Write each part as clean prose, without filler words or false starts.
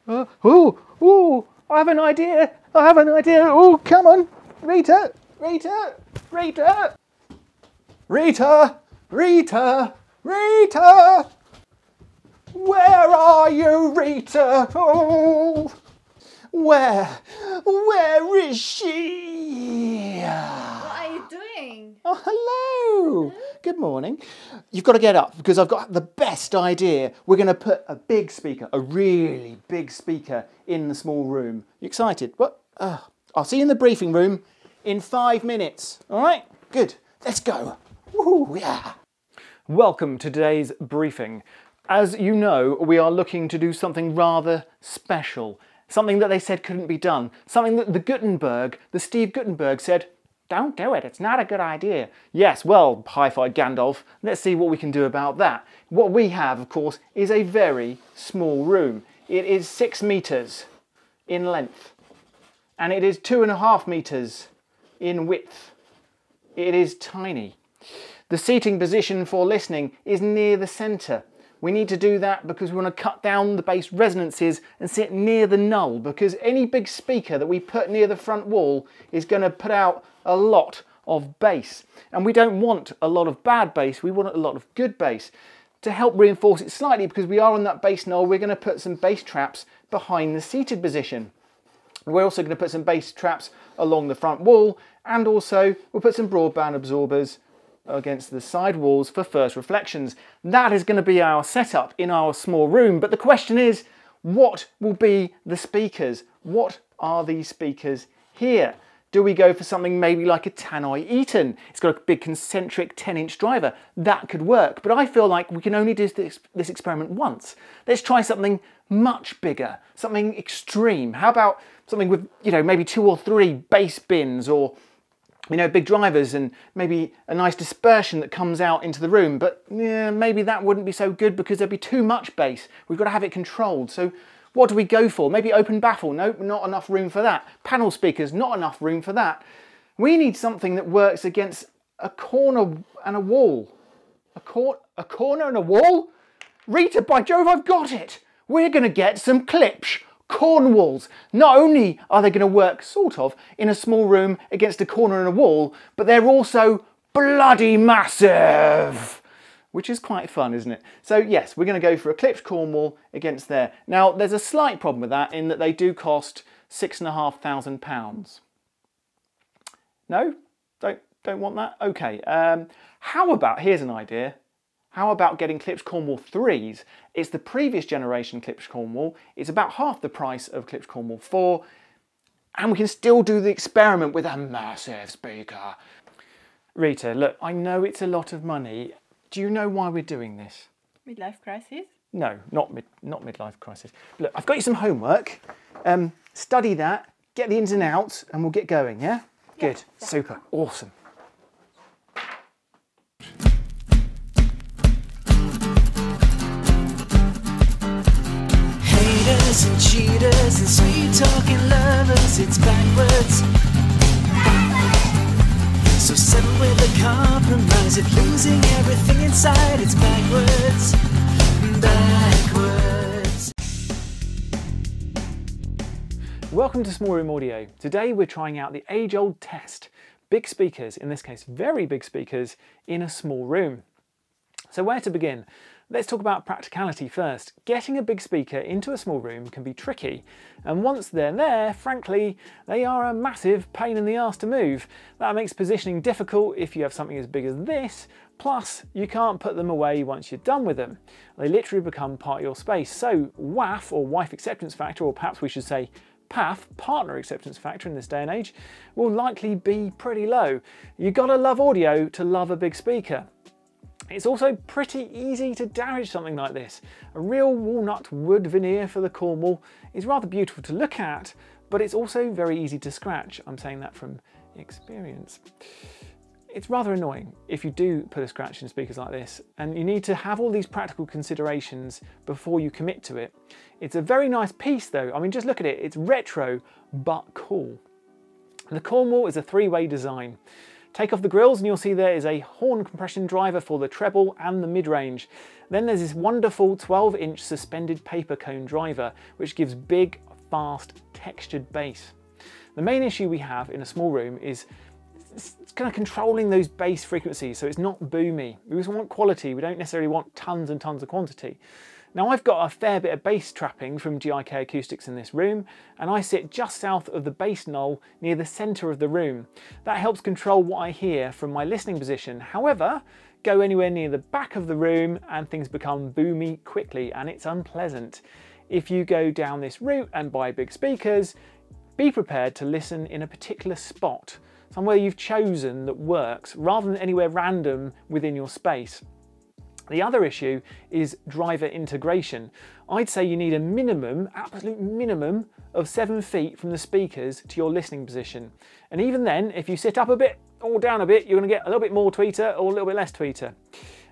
Oh, I have an idea. I have an idea. Oh, come on. Rita, Rita, Rita, Rita, Rita, Rita. Where are you, Rita? Oh, where is she? What are you doing? Oh, hello. Good morning. You've got to get up because I've got the best idea. We're going to put a big speaker, a really big speaker in the small room. You excited? What? I'll see you in the briefing room in 5 minutes. All right? Good. Let's go. Woo, yeah. Welcome to today's briefing. As you know, we are looking to do something rather special. Something that they said couldn't be done. Something that the Steve Guttenberg said, don't do it, it's not a good idea. Yes, well, hi-fi Gandalf, let's see what we can do about that. What we have, of course, is a very small room. It is 6 meters in length, and it is 2.5 meters in width. It is tiny. The seating position for listening is near the center. We need to do that because we want to cut down the bass resonances and sit near the null, because any big speaker that we put near the front wall is going to put out a lot of bass. And we don't want a lot of bad bass, we want a lot of good bass. To help reinforce it slightly, because we are on that bass null, we're going to put some bass traps behind the seated position. We're also going to put some bass traps along the front wall, and also we'll put some broadband absorbers against the side walls for first reflections. That is going to be our setup in our small room, but the question is, what will be the speakers? What are these speakers here? Do we go for something maybe like a Tannoy Eaton? It's got a big concentric 10-inch driver. That could work, but I feel like we can only do this experiment once. Let's try something much bigger, something extreme. How about something with, maybe 2 or 3 bass bins, or big drivers, and maybe a nice dispersion that comes out into the room. But yeah, maybe that wouldn't be so good because there'd be too much bass. We've got to have it controlled. So what do we go for? Maybe open baffle? Nope, not enough room for that. Panel speakers? Not enough room for that. We need something that works against a corner and a wall. A corner and a wall? Rita, by Jove, I've got it! We're going to get some Klipsch Cornwalls. Not only are they going to work, sort of, in a small room against a corner and a wall, but they're also bloody massive! Which is quite fun, isn't it? So yes, we're going to go for a Klipsch Cornwall against there. Now, there's a slight problem with that in that they do cost £6,500. No? Don't want that? Okay. How about, here's an idea. How about getting Klipsch Cornwall 3s? It's the previous generation Klipsch Cornwall. It's about half the price of Klipsch Cornwall 4. And we can still do the experiment with a massive speaker. Rita, look, I know it's a lot of money. Do you know why we're doing this? Midlife crisis? No, not midlife crisis. Look, I've got you some homework. Study that, get the ins and outs, and we'll get going, yeah? Good, yeah. Super, awesome. Haters and cheaters and sweet-talking lovers, it's backwards. So settle with a compromise of losing everything inside. It's backwards, backwards. Welcome to Small Room Audio. Today we're trying out the age-old test. Big speakers, in this case very big speakers, in a small room. So where to begin? Let's talk about practicality first. Getting a big speaker into a small room can be tricky, and once they're there, frankly, they are a massive pain in the arse to move. That makes positioning difficult if you have something as big as this, plus you can't put them away once you're done with them. They literally become part of your space. So WAF, or wife acceptance factor, or perhaps we should say PAF, partner acceptance factor in this day and age, will likely be pretty low. You've got to love audio to love a big speaker. It's also pretty easy to damage something like this. A real walnut wood veneer for the Cornwall is rather beautiful to look at, but it's also very easy to scratch. I'm saying that from experience. It's rather annoying if you do put a scratch in speakers like this, and you need to have all these practical considerations before you commit to it. It's a very nice piece though. I mean, just look at it. It's retro, but cool. The Cornwall is a 3-way design. Take off the grills and you'll see there is a horn compression driver for the treble and the mid-range. Then there's this wonderful 12-inch suspended paper cone driver, which gives big, fast, textured bass. The main issue we have in a small room is it's kind of controlling those bass frequencies so it's not boomy. We just want quality, we don't necessarily want tons and tons of quantity. Now I've got a fair bit of bass trapping from GIK Acoustics in this room, and I sit just south of the bass knoll near the centre of the room. That helps control what I hear from my listening position. However, go anywhere near the back of the room and things become boomy quickly and it's unpleasant. If you go down this route and buy big speakers, be prepared to listen in a particular spot, somewhere you've chosen that works, rather than anywhere random within your space. The other issue is driver integration. I'd say you need a minimum, absolute minimum, of 7 feet from the speakers to your listening position. And even then, if you sit up a bit or down a bit, you're going to get a little bit more tweeter or a little bit less tweeter.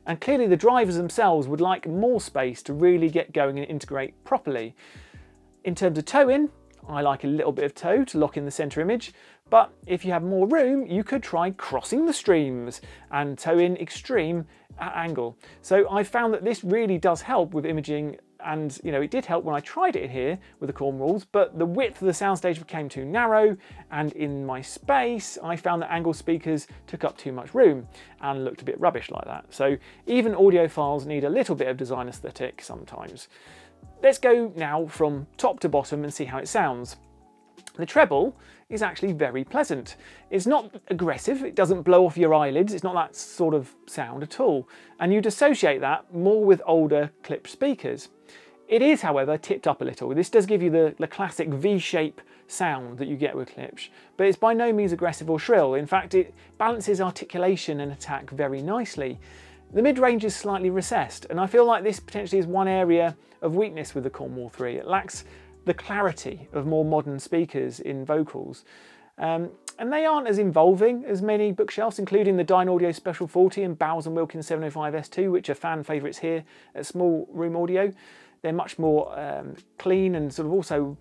And clearly the drivers themselves would like more space to really get going and integrate properly. In terms of toe-in, I like a little bit of toe to lock in the centre image, but if you have more room, you could try crossing the streams and toe in extreme at angle. So I found that this really does help with imaging, and it did help when I tried it here with the Cornwalls, but the width of the soundstage became too narrow, and in my space I found that angle speakers took up too much room and looked a bit rubbish like that. So even audiophiles need a little bit of design aesthetic sometimes. Let's go now from top to bottom and see how it sounds. The treble is actually very pleasant. It's not aggressive, it doesn't blow off your eyelids, it's not that sort of sound at all. And you'd associate that more with older Klipsch speakers. It is, however, tipped up a little. This does give you the classic V-shape sound that you get with Klipsch, but it's by no means aggressive or shrill. In fact, it balances articulation and attack very nicely. The mid-range is slightly recessed, and I feel like this potentially is one area of weakness with the Cornwall 3. It lacks the clarity of more modern speakers in vocals. And they aren't as involving as many bookshelves, including the Dynaudio Special 40 and Bowers & Wilkins 705 S2, which are fan favourites here at Small Room Audio. They're much more clean and sort of also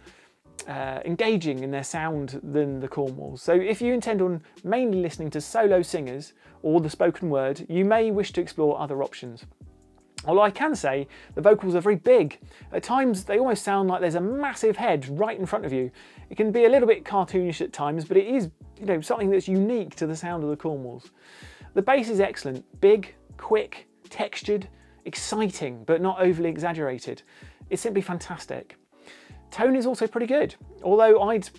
engaging in their sound than the Cornwalls. So if you intend on mainly listening to solo singers or the spoken word, you may wish to explore other options. Although I can say the vocals are very big. At times they almost sound like there's a massive head right in front of you. It can be a little bit cartoonish at times, but it is something that's unique to the sound of the Cornwalls. The bass is excellent, big, quick, textured, exciting, but not overly exaggerated. It's simply fantastic. Tone is also pretty good, although I'd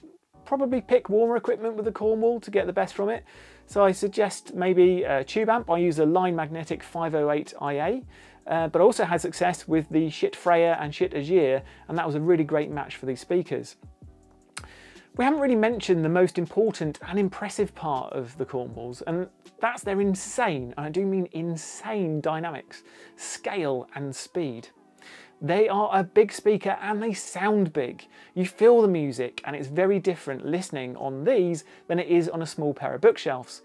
probably pick warmer equipment with the Cornwall to get the best from it. So I suggest maybe a tube amp. I use a Line Magnetic 508 IA, but also had success with the Schiit Freya and Schiit Agir, and that was a really great match for these speakers. We haven't really mentioned the most important and impressive part of the Cornwalls, and that's their insane, and I do mean insane, dynamics, scale and speed. They are a big speaker and they sound big. You feel the music, and it's very different listening on these than it is on a small pair of bookshelves.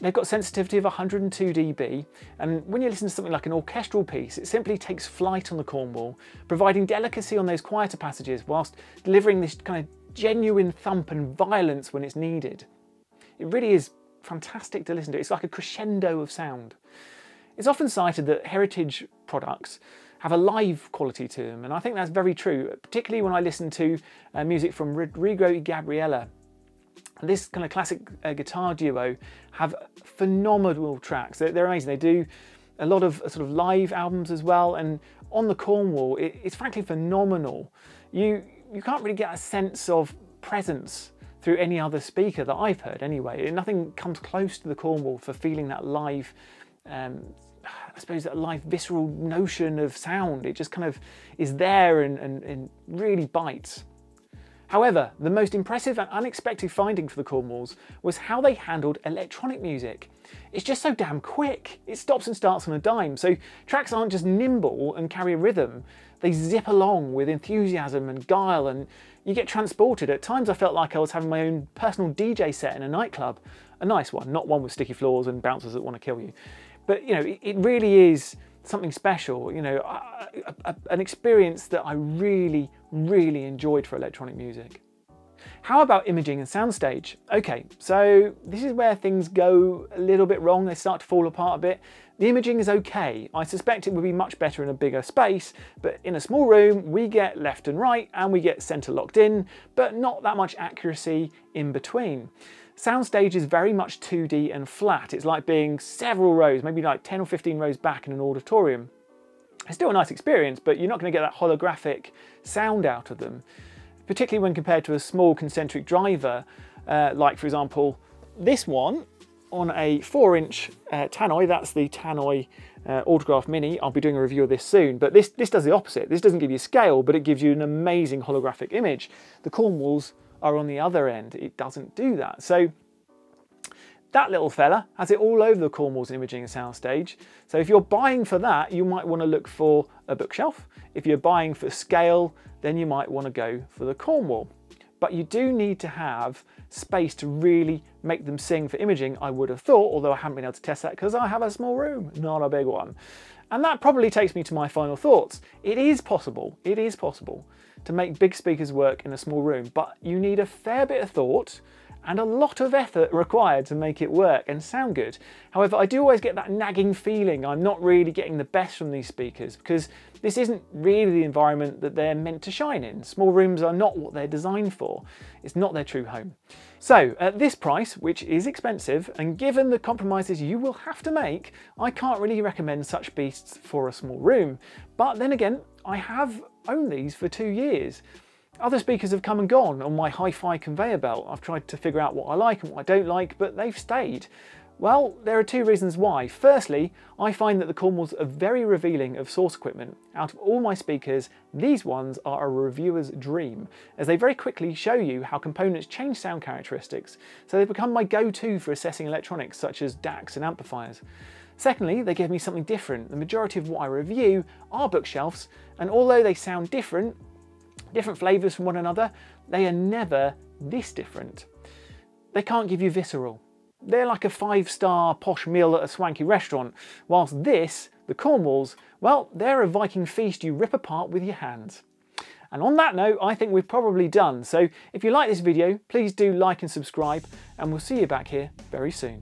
They've got sensitivity of 102 dB, and when you listen to something like an orchestral piece, it simply takes flight on the Cornwall, providing delicacy on those quieter passages whilst delivering this kind of genuine thump and violence when it's needed. It really is fantastic to listen to. It's like a crescendo of sound. It's often cited that heritage products have a live quality to them, and I think that's very true, particularly when I listen to music from Rodrigo y Gabriela. This kind of classic guitar duo have phenomenal tracks. They're amazing. They do a lot of sort of live albums as well, and on the Cornwall, it's frankly phenomenal. You can't really get a sense of presence through any other speaker that I've heard anyway. Nothing comes close to the Cornwall for feeling that live, I suppose, that live visceral notion of sound. It just kind of is there and really bites. However, the most impressive and unexpected finding for the Cornwalls was how they handled electronic music. It's just so damn quick. It stops and starts on a dime, so tracks aren't just nimble and carry a rhythm. They zip along with enthusiasm and guile, and you get transported. At times I felt like I was having my own personal DJ set in a nightclub. A nice one, not one with sticky floors and bouncers that want to kill you. But it really is something special, an experience that I really, really enjoyed for electronic music. How about imaging and soundstage? Okay, so this is where things go a little bit wrong. They start to fall apart a bit. The imaging is okay. I suspect it would be much better in a bigger space, but in a small room, we get left and right and we get center locked in, but not that much accuracy in between. Soundstage is very much 2D and flat. It's like being several rows, maybe like 10 or 15 rows back in an auditorium. It's still a nice experience, but you're not going to get that holographic sound out of them, particularly when compared to a small concentric driver, like for example, this one on a 4-inch tannoy. That's the tannoy Autograph Mini. I'll be doing a review of this soon, but this does the opposite. This doesn't give you scale, but it gives you an amazing holographic image. The Cornwalls are on the other end. It doesn't do that. So that little fella has it all over the Cornwalls imaging and soundstage. So if you're buying for that, you might want to look for a bookshelf. If you're buying for scale, then you might want to go for the Cornwall. But you do need to have space to really make them sing for imaging, I would have thought, although I haven't been able to test that because I have a small room, not a big one. And that probably takes me to my final thoughts. It is possible to make big speakers work in a small room, but you need a fair bit of thought and a lot of effort required to make it work and sound good. However, I do always get that nagging feeling I'm not really getting the best from these speakers because this isn't really the environment that they're meant to shine in. Small rooms are not what they're designed for. It's not their true home. So at this price, which is expensive, and given the compromises you will have to make, I can't really recommend such beasts for a small room. But then again, I have owned these for 2 years. Other speakers have come and gone on my hi-fi conveyor belt. I've tried to figure out what I like and what I don't like, but they've stayed. Well, there are 2 reasons why. Firstly, I find that the Cornwalls are very revealing of source equipment. Out of all my speakers, these ones are a reviewer's dream, as they very quickly show you how components change sound characteristics, so they've become my go-to for assessing electronics such as DACs and amplifiers. Secondly, they give me something different. The majority of what I review are bookshelves, and although they sound different flavours from one another, they are never this different. They can't give you visceral. They're like a 5-star posh meal at a swanky restaurant, whilst this, the Cornwalls, well, they're a Viking feast you rip apart with your hands. And on that note, I think we're probably done. So if you like this video, please do like and subscribe, and we'll see you back here very soon.